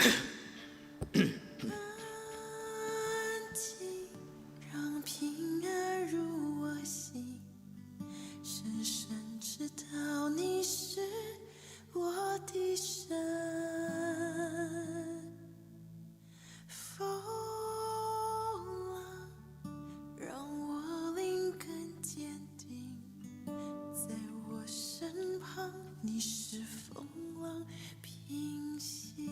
安静，让平安入我心，深深知道你是我的神。风浪让我灵更坚定，在我身旁，你是风浪平息。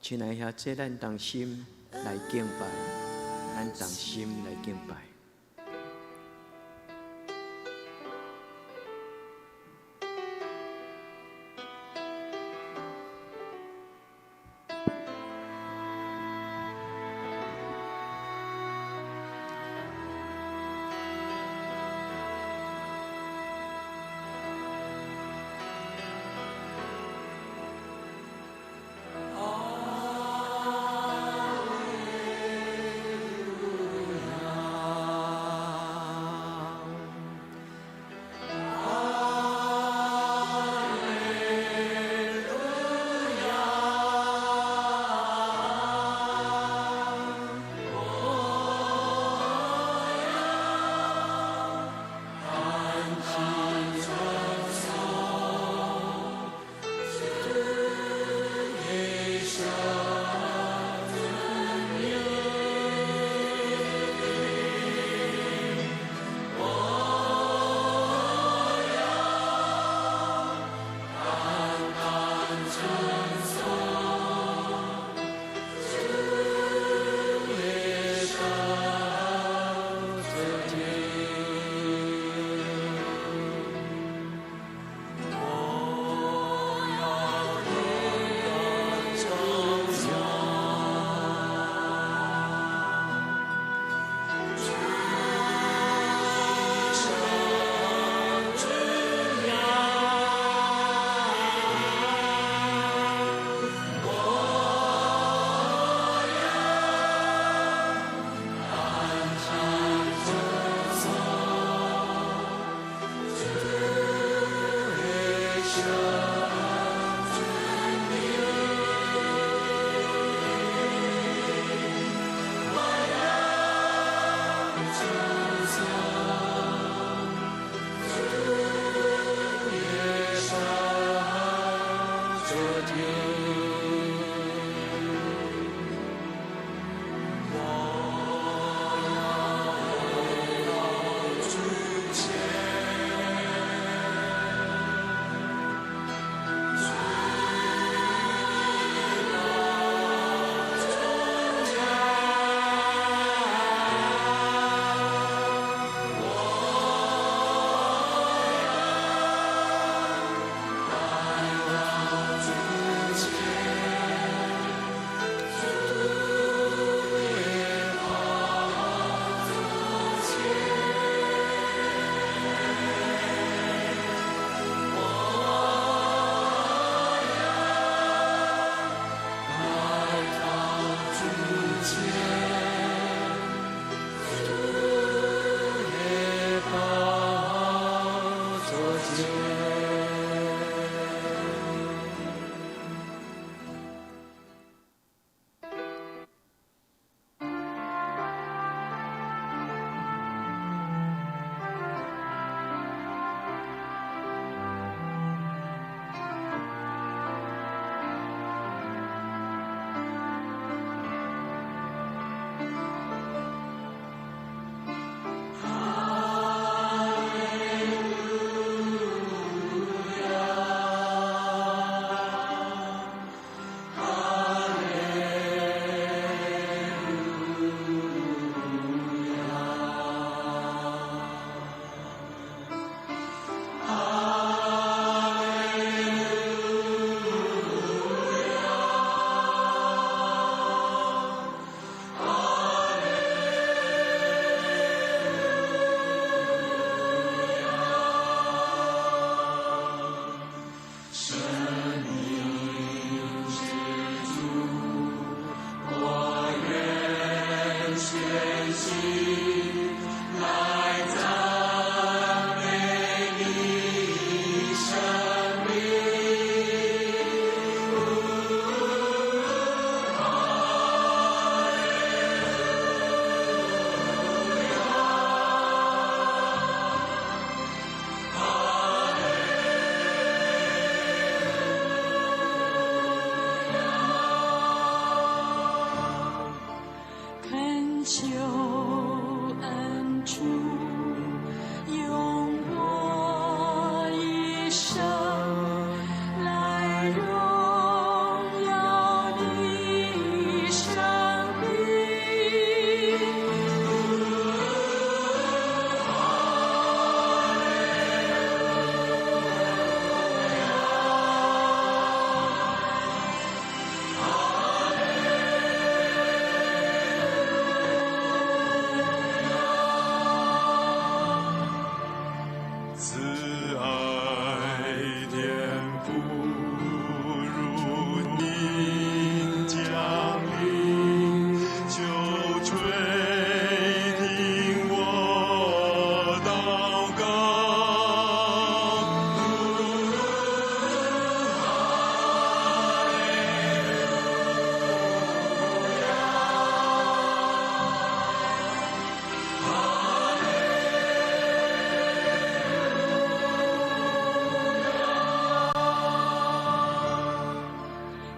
亲爱兄姐，咱同心来敬拜，咱同心来敬拜。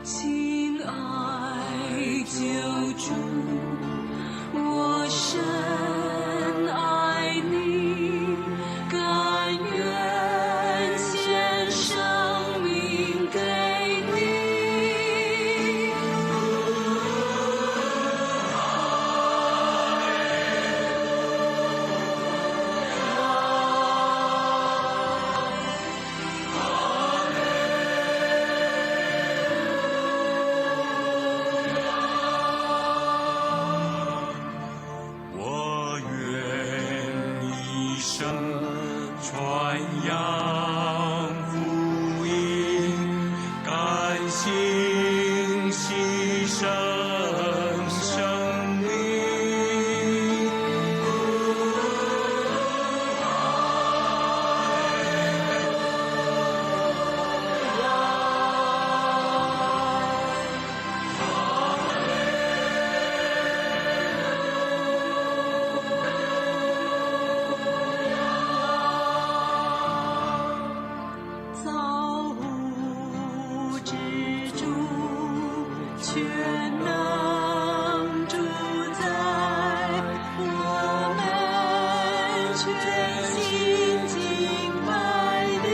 亲爱救主，我深爱你，甘愿献生命给你。我愿一生传扬福音，甘心牺牲生命。造物之主，全能主宰，我们全心敬拜你。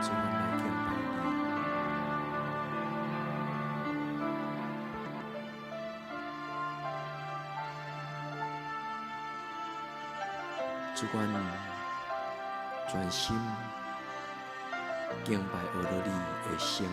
主，我们来敬拜你。主，阮专心敬拜学了你的圣名。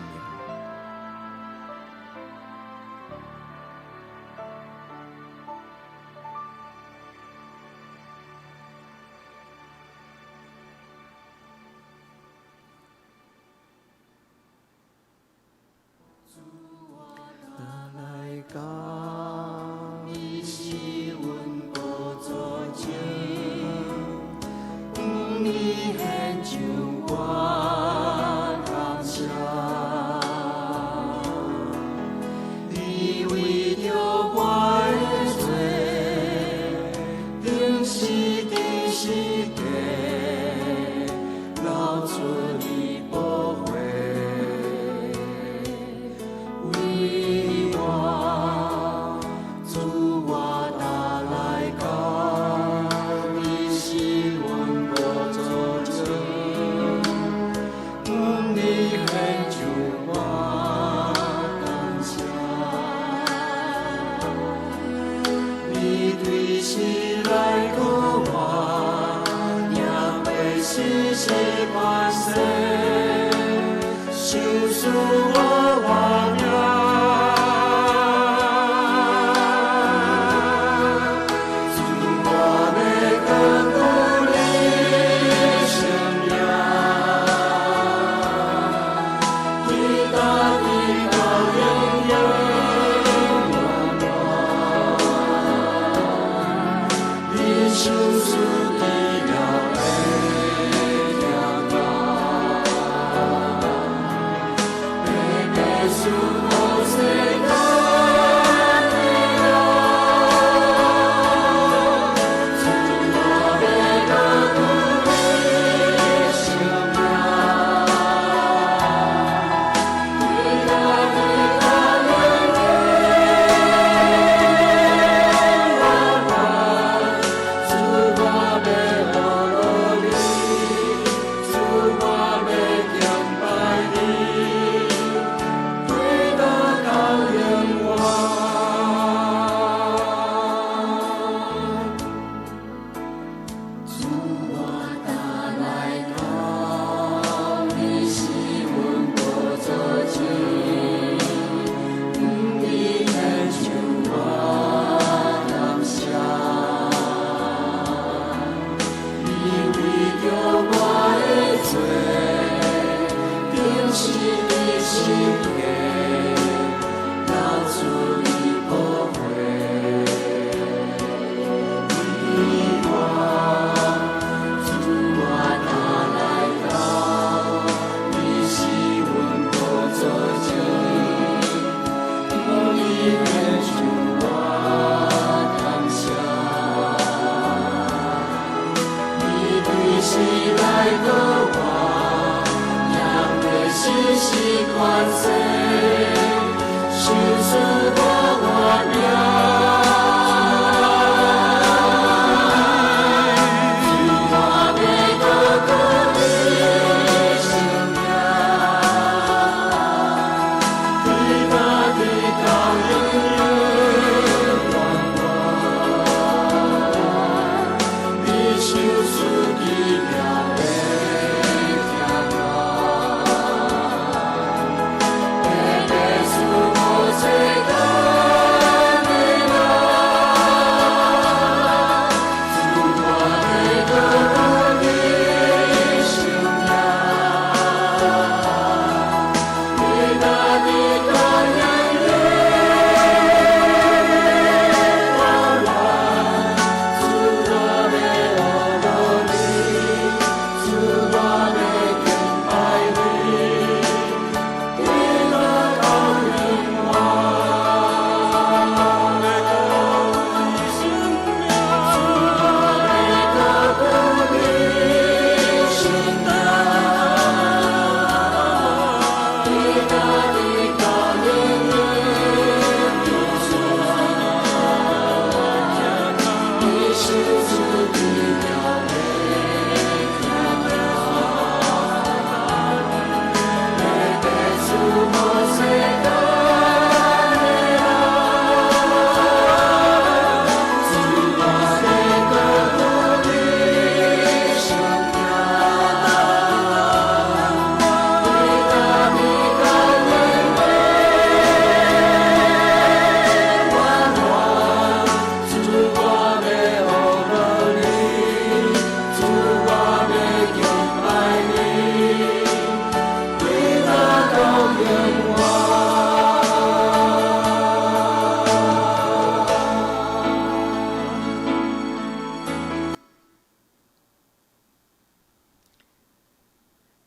你是阮宝座前，像我感谢，你为着我的罪，定是伫世界流出你宝血，为我主我打来到你是阮无做情，你献上我感谢，你对世来过我，也袂死是关系，受死我活命。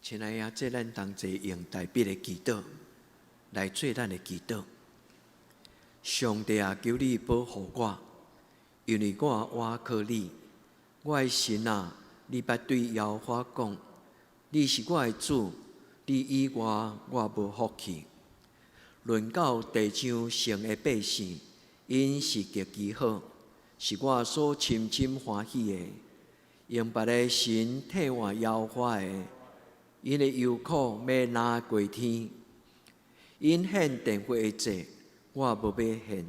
亲爱的，这咱同齐用代笔的祈祷来做咱的祈祷。上帝啊，求你保护我，因为我倚靠你。我的神啊，你捌对耶和华讲：你是我的主，你以外我无福气。论到地上生的百姓，因是极其好，是我所深深欢喜的。用别个神替我耶和华的，因的忧苦要拿过天。因献奠火的祭，我无要献，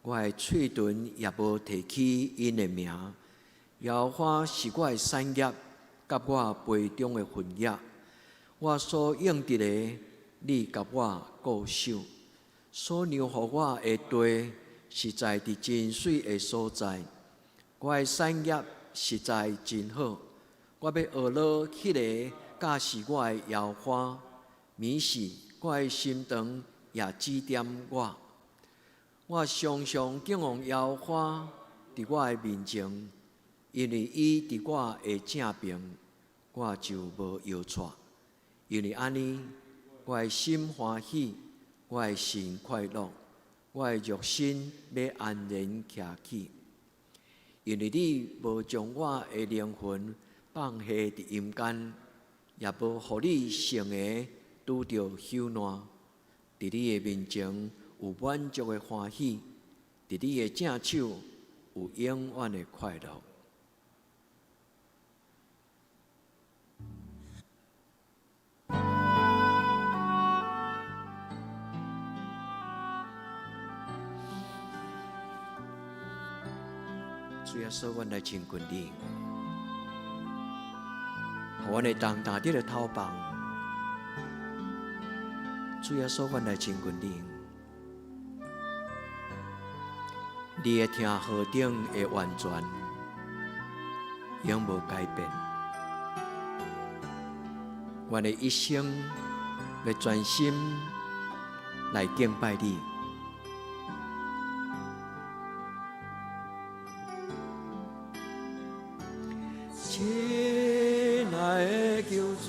我的嘴唇也无提起因的名。耶和华是我的产业，甲我杯中的分业。我所用得的，你甲我固守。所量予我的地，实在伫真水的所在。我的产业实在真好。我要学了迄个教示我的耶和华，免是我的心肠也指点我。我常常敬仰耶和华伫我的面前，因为伊伫我的正边，我就无摇错。因为安尼，我的心欢喜，我的心快乐，我的肉身要安然徛起。因为你无将我的灵魂放下伫阴间，也无互你生的拄着朽烂。伫你的面前有满足的欢喜，伫你的正手有永远的快乐。主耶稣，阮来亲近你，互阮的重担你的头膀。主耶稣，阮来亲近你，你的听号顶的完全，永无改变。阮的一生要专心来敬拜你。亲爱的救主，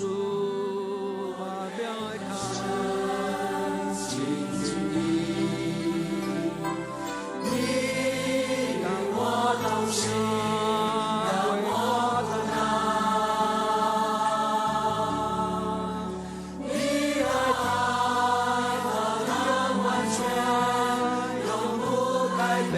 我要靠亲近你，你让我当心，让我当难，你的爱永完全，永不改变。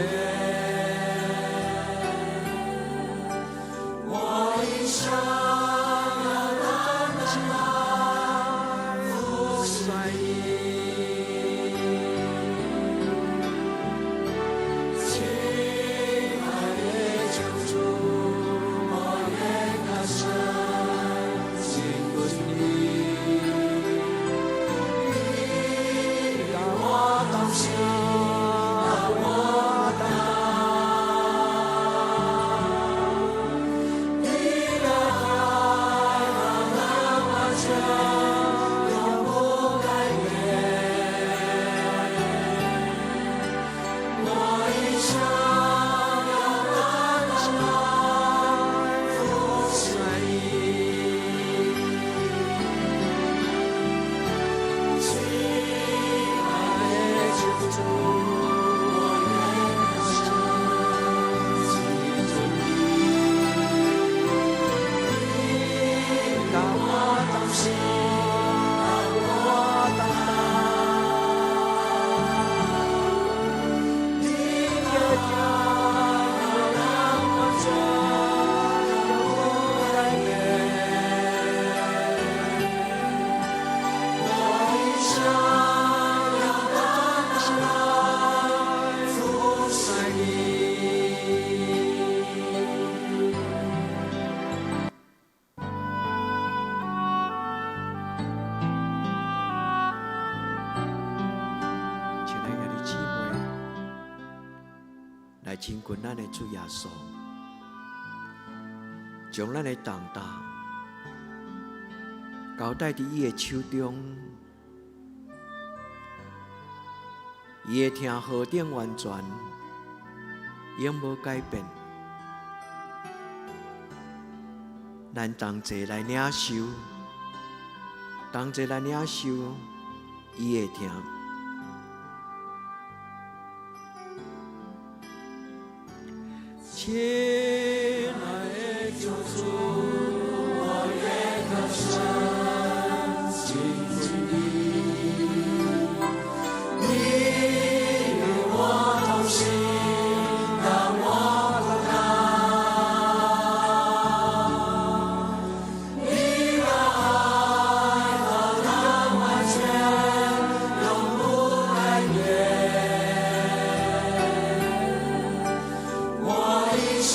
来亲近咱的主耶稣，将咱的重担交代伫伊的手中，伊的听号顶完全，永无改变。咱同齐来领受同齐来领受伊会听。亲爱的救主，我愿更深亲近你，你与我同行，让我同行。你的爱何等完全，永不改变。我一生。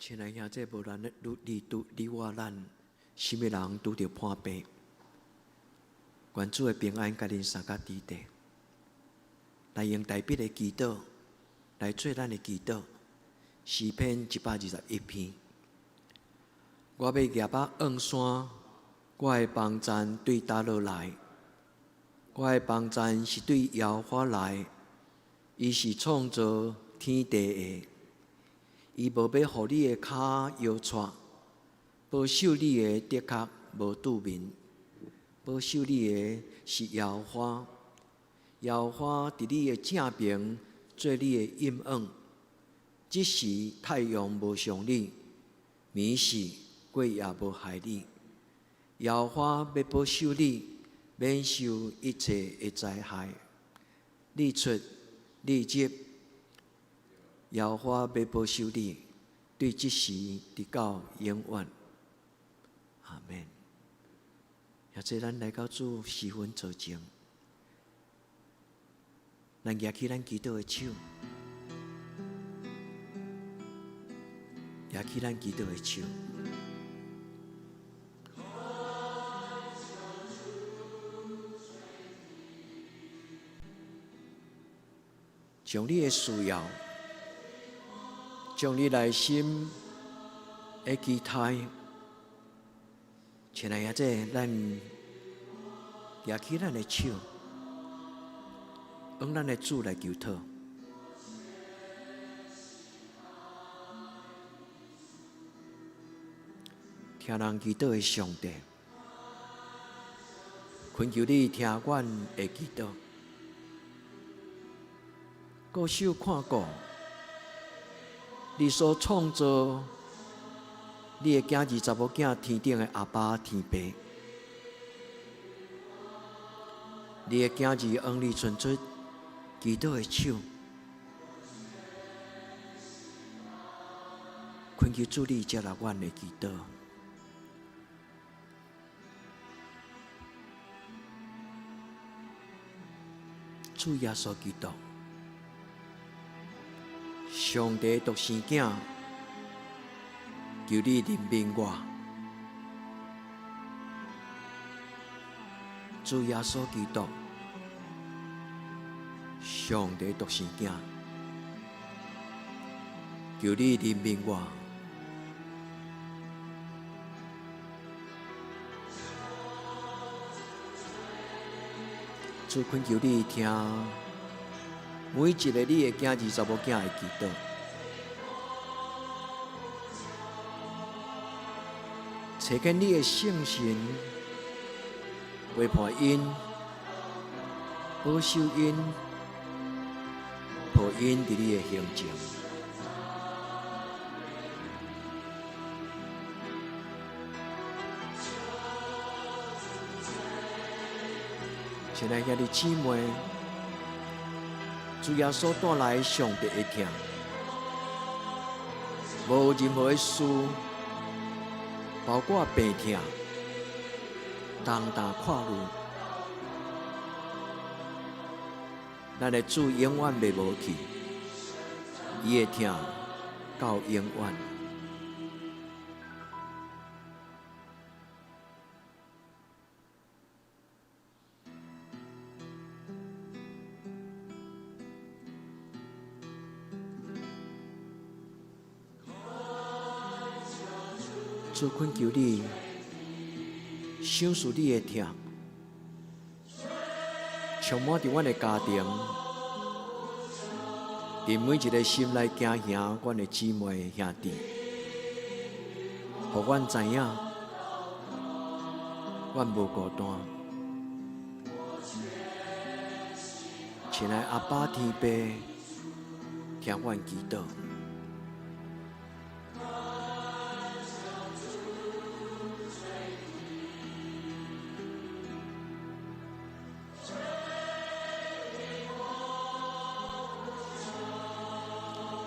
亲爱兄弟，无咱你我咱，什么人拄着破病？愿主的平安甲恁三甲伫地，来用代笔的祈祷，来做咱的祈祷。诗篇121篇，我要举目望山，我的帮赞对叨落来？我的帮赞是对耶和华来，伊是创造天地的。伊无要互你的骹摇掣，保守你的的确无拄面，保守你的是耶和华。耶和华伫你的正边做你的阴影。即时太阳无伤你，暝时鬼也无害你。耶和华要保守你，免受一切的灾害。日出日入，耶和华要保守你，对即时直到永远。阿们。也即咱来到主十分坐静，咱举起咱祈祷的手，举起咱祈祷的手。将你的需要，将你内心的期待，亲爱的咱举起咱的手，往咱的主来求讨。听人祈祷的上帝，恳求你听阮的祈祷。高手看顾你所创造你的囝儿查某囝天顶的阿爸天父，你的囝儿往你伸出祈祷的手，恳求主你接纳阮的祈祷。主耶稣基督，上帝独生囝，求你怜悯我。主耶稣基督，上帝独生囝，求你怜悯我。主恳求你听每一个你的囝儿查某囝的祈祷，找见你的圣神，陪伴因，保守因，抱因伫你的行程。亲爱的姊妹，主耶稣带来上帝的疼，无任何的事，包括病痛、重担跨入，咱的主永远袂无去，伊的疼到永远。主恳求你，享受你的疼，充满伫阮的家庭，伫每一个心内行兄，阮的姊妹兄弟，互阮知影，阮无孤单。亲爱阿爸天父，听阮祈祷。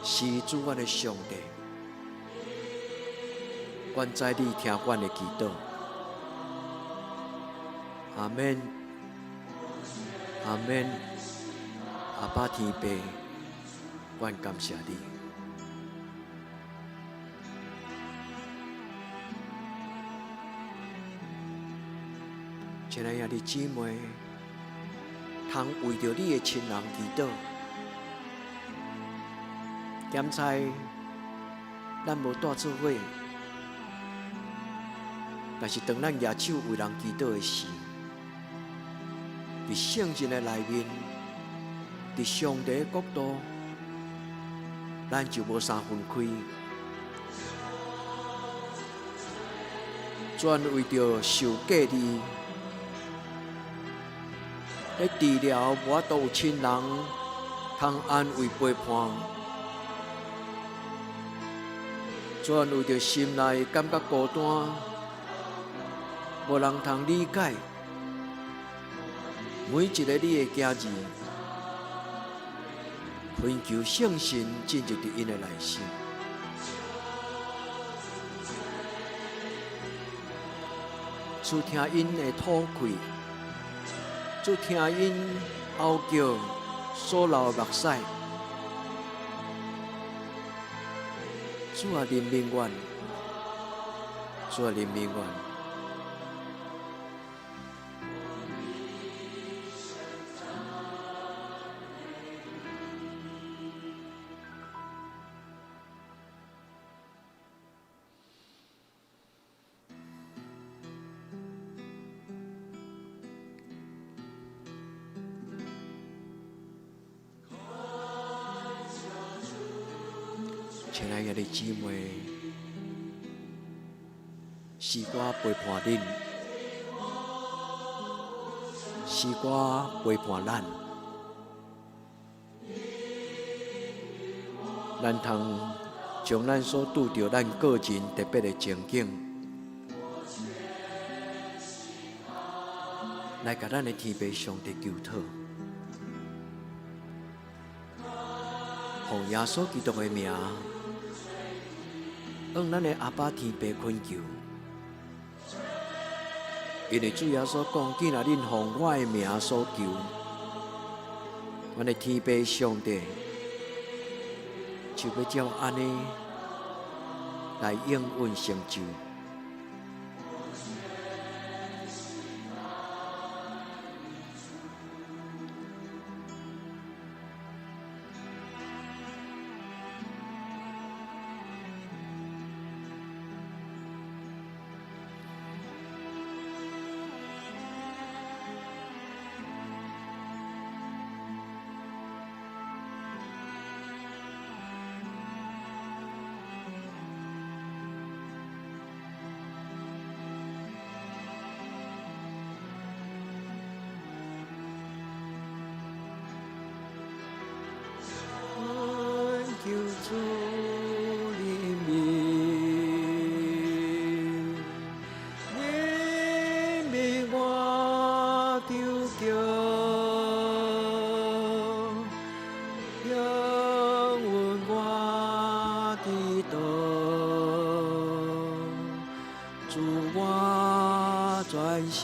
是主阮的上帝，阮知你听阮的祈祷。阿们，阿们，阿爸天父，阮感谢你。亲爱的姊妹，通为着你的亲人祈祷。检猜咱无带做伙，但是当咱举手为人祈祷的时，伫圣经的内面，伫上帝的国度，咱就无三分开。专为着受隔离，咧治疗无法度有亲人通安慰陪伴，专为着心内感觉孤单，无人通理解。每一个你的家人，恳求圣神进入伫因的内心。主听因的吐气，主听因嚎叫所流的目屎，主啊，怜悯阮，主啊，怜悯阮。亲爱的姊妹，是我陪伴恁，是我陪伴咱，咱通将咱所拄着咱个人特别的情景，来甲咱的天父上帝求讨，奉耶稣基督的名。向咱的阿爸天父恳求，因为主耶稣讲：既然恁奉我的名所求，阮的天父上帝就要照安尼来应允成就。求主怜悯，怜悯我丢叫，让阮我祈祷，主我专心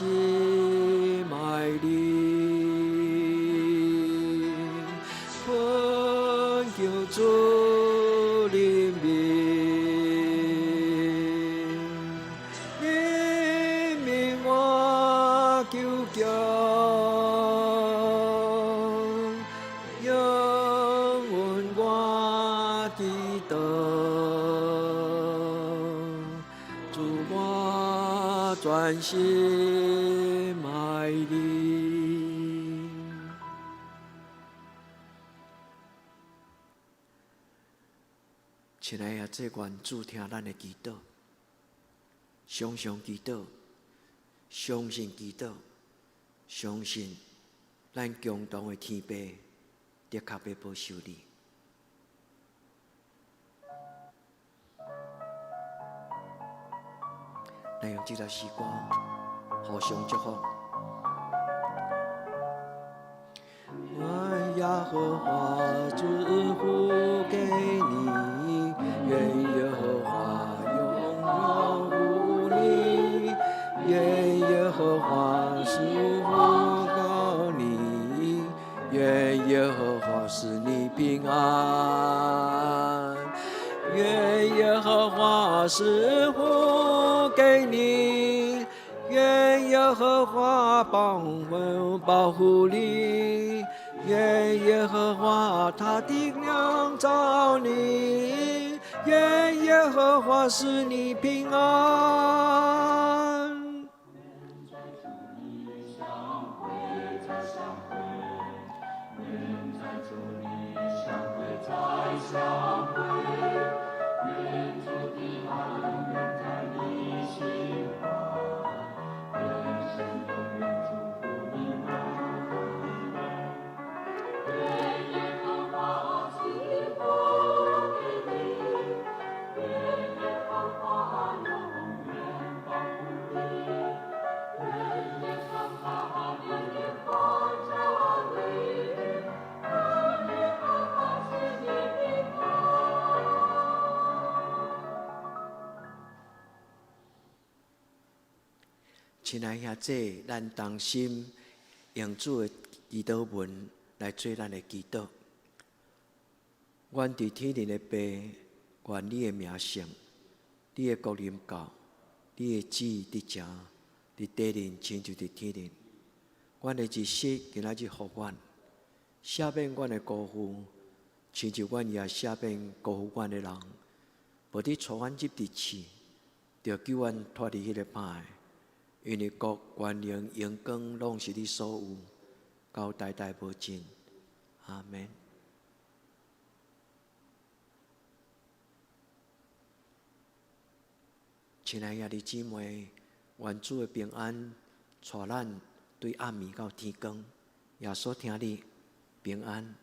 爱你。求主怜悯，怜悯我求叫，让阮我祈祷，主我专心爱你。亲爱的，这愿主听咱的祈祷，常常祈祷，相信祈祷，相信咱共同的天父的确要保守你。咱用这条诗歌互相祝福。愿耶和华祝福给你，愿耶和华永远护你，愿耶和华赐福告你，愿耶和华使你平安，愿耶和华赐福给你，愿耶耶和华帮我保护你，愿耶和华他的粮找你，愿耶和华使你平安。亲爱兄姐，咱同心用主的祈祷文来做咱的祈祷。阮伫天灵的爸，愿你的名圣，你的国临到，你的旨意伫正，伫地灵亲像伫天灵。阮的日息今仔日互阮，赦免阮的辜负，亲像阮也赦免辜负阮的人。无你带阮入地市，着救阮脱离迄个歹。因为国、权能、荣光，拢是你所有，到代代无尽。阿门。亲爱的弟兄姊妹，愿主的平安带咱对暗暝到天光。耶稣听你平安。